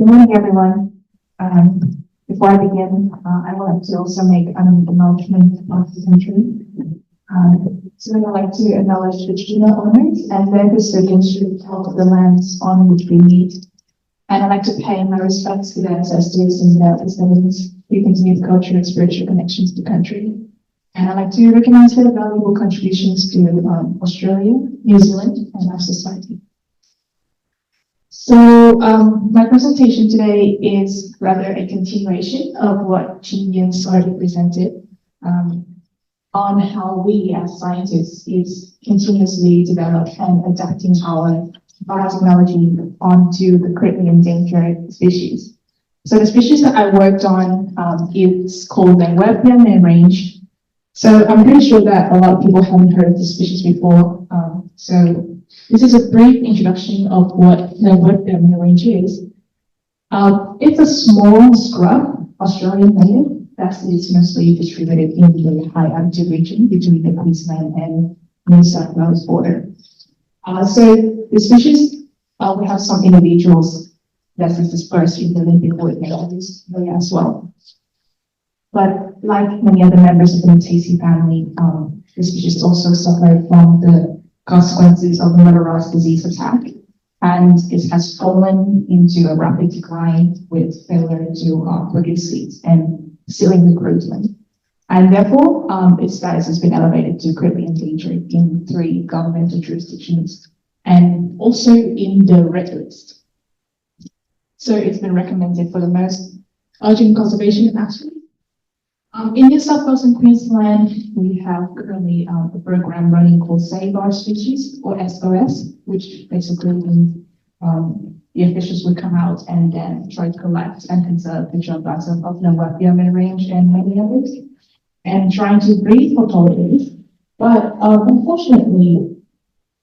Good morning, everyone. Before I begin, I would like to also make an acknowledgement of the country. So I'd like to acknowledge the traditional owners and their custodians of the lands on which we meet. And I'd like to pay my respects to their ancestors and their descendants who continue the culture and spiritual connections to the country. And I'd like to recognize their valuable contributions to Australia, New Zealand, and our society. So my presentation today is rather a continuation of what Anh Nguyen already presented on how we as scientists is continuously develop and adapting our biotechnology onto the critically endangered species. So the species that I worked on is called the Myrtle range. So I'm pretty sure that a lot of people haven't heard of this species before. So this is a brief introduction of what the Myrtle range is. It's a small scrub, Australian native, that is mostly distributed in the high altitude region between the Queensland and New South Wales border. So the species, we have some individuals that is dispersed in the Olympic wood area as well. But like many other members of the Myrtaceae family, the species also suffered from the consequences of the Myrtle disease attack, and it has fallen into a rapid decline with failure to produce seeds and ceiling recruitment. And therefore, its status has been elevated to critically endangered in 3 governmental jurisdictions and also in the red list. So it's been recommended for the most urgent conservation action. In New South Wales and Queensland, we have currently a program running called Save Our Species, or SOS, which basically means the officials would come out and then try to collect and conserve the jungles of the Myrtle range and many others, and trying to breed for tolerance. But unfortunately,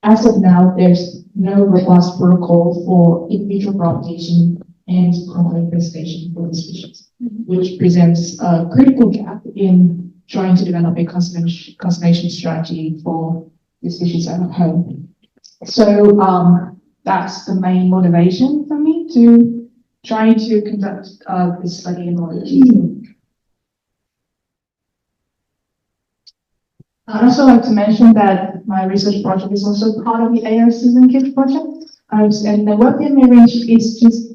as of now, there's no robust protocol for in vitro propagation and cryopreservation for the species, which presents a critical gap in trying to develop a conservation strategy for the species at home. So that's the main motivation for me to try to conduct this study in order to. I'd also like to mention that my research project is also part of the AR Season Kids project. And the Myrtle range is just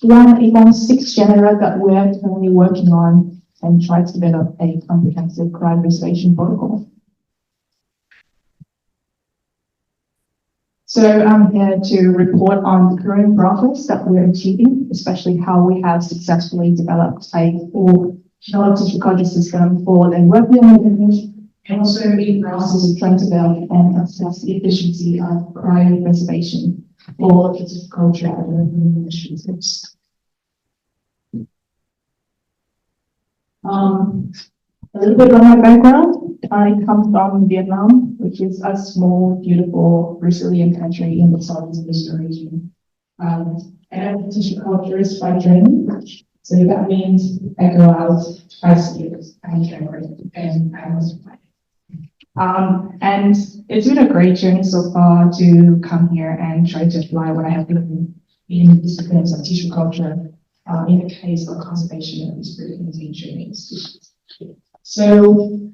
one among 6 genera that we're currently working on and try to develop a comprehensive cryopreservation protocol. So I'm here to report on the current progress that we're achieving, especially how we have successfully developed a full genetic tissue culture system for the Myrtle range, and also in the process of trying to develop and assess the efficiency of cryopreservation for tissue culture at the initiatives. A little bit of my background. I come from Vietnam, which is a small, beautiful, resilient country in the Southeast Asia region. And I'm a tissue culturist by training. So that means I go out, I see it, I generate, and I was and it's been a great journey so far to come here and try to apply what I have learned in the disciplines of tissue culture in the case of conservation of these critically endangered species. So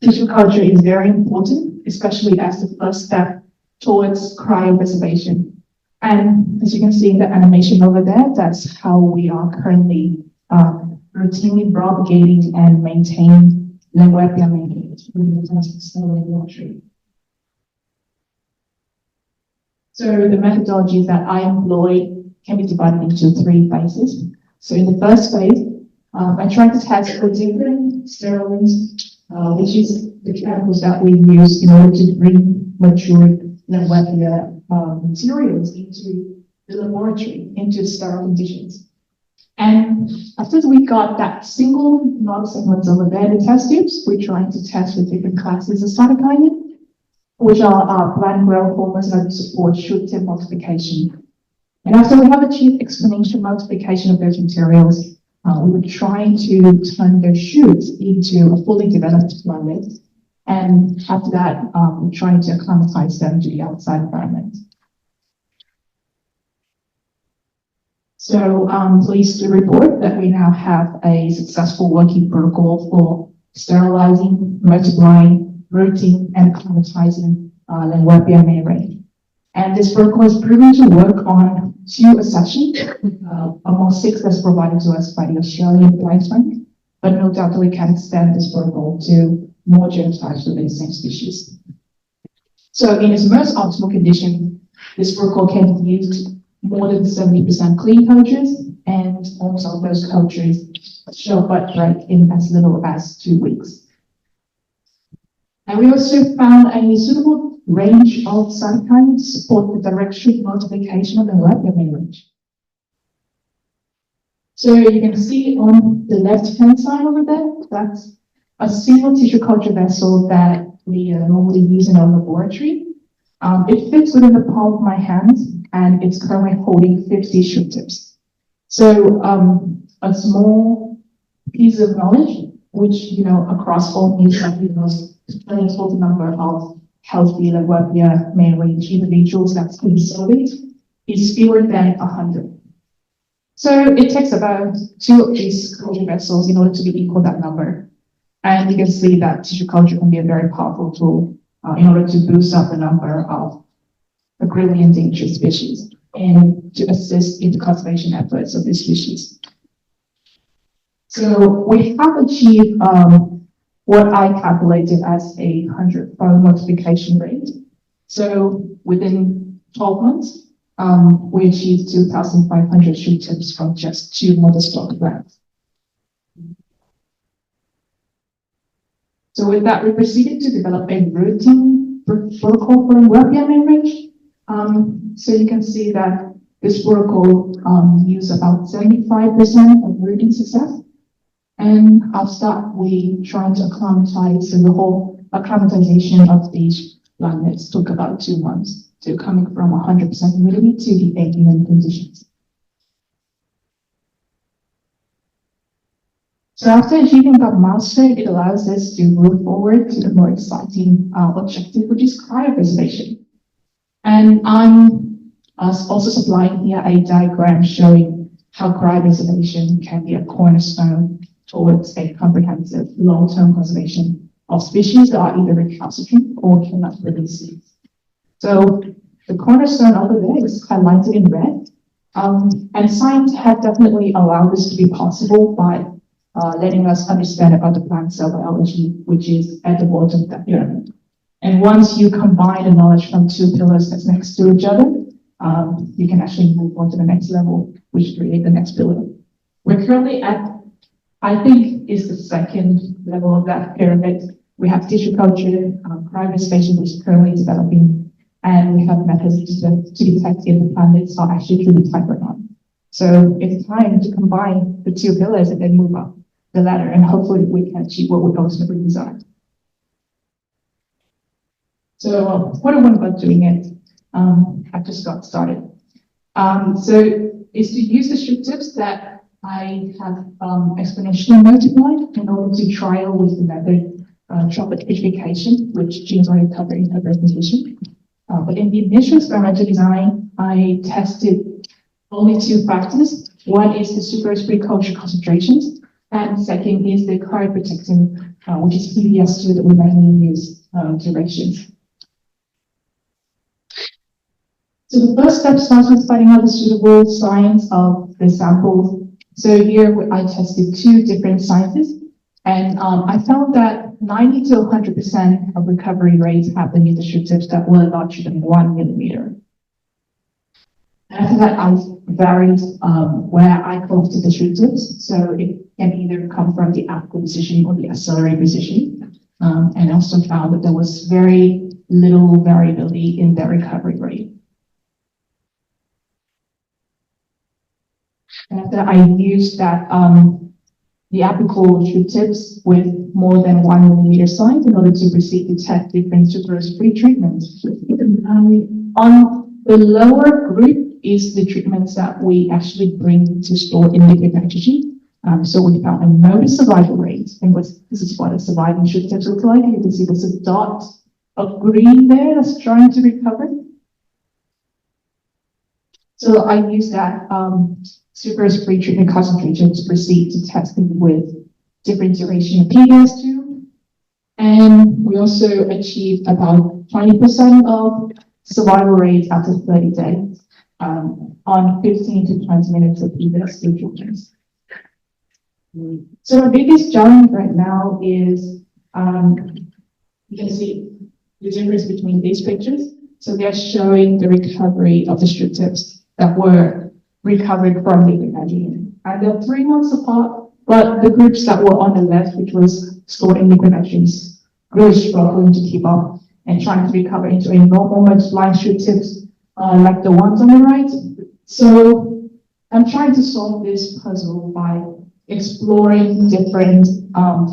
tissue culture is very important, especially as the first step towards cryopreservation. And as you can see in the animation over there, that's how we are currently routinely propagating and maintaining the Myrtle range in the tree. So the methodology that I employ can be divided into 3 phases. So in the first phase, I try to test for different steroids, which is the chemicals that we use in order to bring mature Myrtle materials into the laboratory, into sterile conditions. And after we got that single model segments over there, the test tubes, we're trying to test with different classes of cytokinin, which are plant growth hormones that support shoot-tip multiplication. And after we have achieved exponential multiplication of those materials, we were trying to turn their shoots into a fully developed plant. And after that, we're trying to acclimatize them to the outside environment. So I'm pleased to report that we now have a successful working protocol for sterilizing, multiplying, rooting, and acclimatizing Languapia mayrae. And this protocol is proven to work on 2 accessions, among 6 that's provided to us by the Australian Blind Bank, but no doubt that we can extend this protocol to more genotypes within the same species. So in its most optimal condition, this protocol can be used more than 70% clean cultures, and almost all of those cultures show bud break in as little as 2 weeks. And we also found a suitable range of cytokines to support the direct shoot multiplication of the Languapia mayrae. So you can see on the left-hand side over there, that's a single tissue culture vessel that we normally use in our laboratory. It fits within the palm of my hand, and it's currently holding 50 shoot tips. So a small piece of knowledge, which, across all new samples, explains what the number of healthy Languapia mayrae individuals that's been surveyed is fewer than 100. So it takes about 2 of these culture vessels in order to be equal that number. And you can see that tissue culture can be a very powerful tool in order to boost up the number of gravely endangered species and to assist in the conservation efforts of these species. So we have achieved what I calculated as a 100-fold multiplication rate. So within 12 months, we achieved 2,500 shoot tips from just 2 modest stock plants. So with that, we proceeded to develop a routing protocol for Languapia mayrae. So you can see that this protocol used about 75% of routing success. And after we trying to acclimatize, so the whole acclimatization of these planets took about 2 months, to coming from 100% humidity to the 80 conditions. So after achieving that milestone, it allows us to move forward to the more exciting objective, which is cryopreservation. And I'm also supplying here a diagram showing how cryopreservation can be a cornerstone towards a comprehensive long-term conservation of species that are either recalcitrant or cannot produce seeds. So the cornerstone over there is highlighted in red. And science has definitely allowed this to be possible by letting us understand about the plant cell biology, which is at the bottom of that pyramid. And once you combine the knowledge from 2 pillars that's next to each other, you can actually move on to the next level, which create the next pillar. We're currently at, I think, is the second level of that pyramid. We have tissue culture, cryopreservation, which is currently developing, and we have methods to detect if the planets are actually truly type or not. So it's time to combine the 2 pillars and then move up the ladder, and hopefully we can achieve what we ultimately desire. So what I want about doing it, I just got started. So is to use the shoot tips that I have exponentially multiplied in order to trial with the method droplet vitrification, which Jean's already covered in her presentation. But in the initial experimental design, I tested only 2 factors. One is the superose pre-culture concentrations, and second is the cryoprotectant, which is PBS2 that we mainly use durations. So the first step starts with finding out the suitable science of the samples. So here I tested 2 different sciences, and I found that 90 to 100% of recovery rates happened in the shoot tips that were larger than 1 millimeter. After that, I varied where I collected the shoot tips, so it can either come from the apical position or the accelerated position, and I also found that there was very little variability in their recovery rate. After I used that the apical shoot tips with more than 1 millimeter size in order to proceed to test different superose free treatments. On the lower group is the treatments that we actually bring to store in liquid nitrogen. So we found a no survival rate, and this is what a surviving shoot tips look like. You can see there's a dot of green there that's trying to recover. So I used that sucrose pre-treatment concentration to proceed to testing with different duration of PBS2. And we also achieved about 20% of survival rate after 30 days on 15 to 20 minutes of PBS2 treatments. So our biggest challenge right now is, you can see the difference between these pictures. So they're showing the recovery of the strip tips that were recovered from liquid nitrogen. And they're 3 months apart, but the groups that were on the left, which was stored in liquid nitrogen, really struggling to keep up and trying to recover into a normal multiplying strip tips, like the ones on the right. So I'm trying to solve this puzzle by exploring different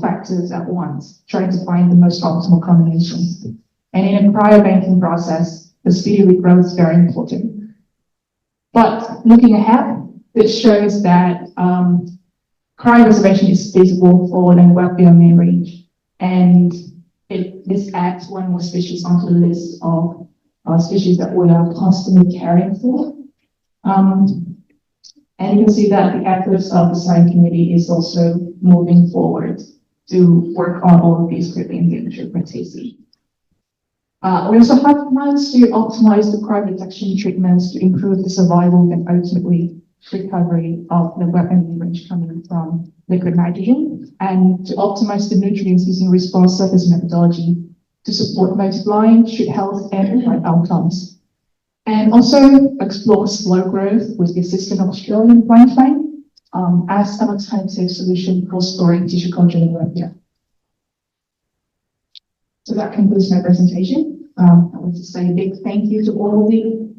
factors at once, trying to find the most optimal combinations. And in a cryobanking process, the speed of regrowth is very important. But looking ahead, it shows that cryopreservation is feasible for the well beyond main range. And this adds one more species onto the list of species that we are constantly caring for. And you can see that the efforts of the science committee is also moving forward to work on all of these critically endangered Myrtaceae. We also have plans to optimize the cryoprotection treatments to improve the survival and ultimately recovery of the weapon range coming from liquid nitrogen, and to optimize the nutrients using response surface methodology to support multiplying, strip health, and provide outcomes. And also explore slow growth with the assistant of Australian plant flame as an alternative solution for storing tissue culture in Australia. So that concludes my presentation. I want to say a big thank you to all the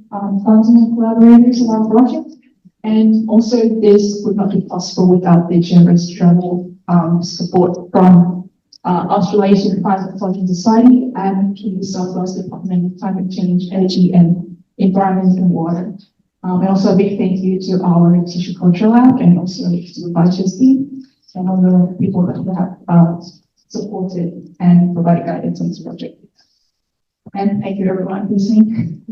funding and collaborators of our project. And also this would not be possible without the generous travel support from Australasian Climate Consulting Society and the New South Wales Department of Climate Change, Energy and Environment and Water. And also a big thank you to our tissue culture lab and also to the Vices team and all the people that have supported and provided guidance on this project. And thank you everyone for listening.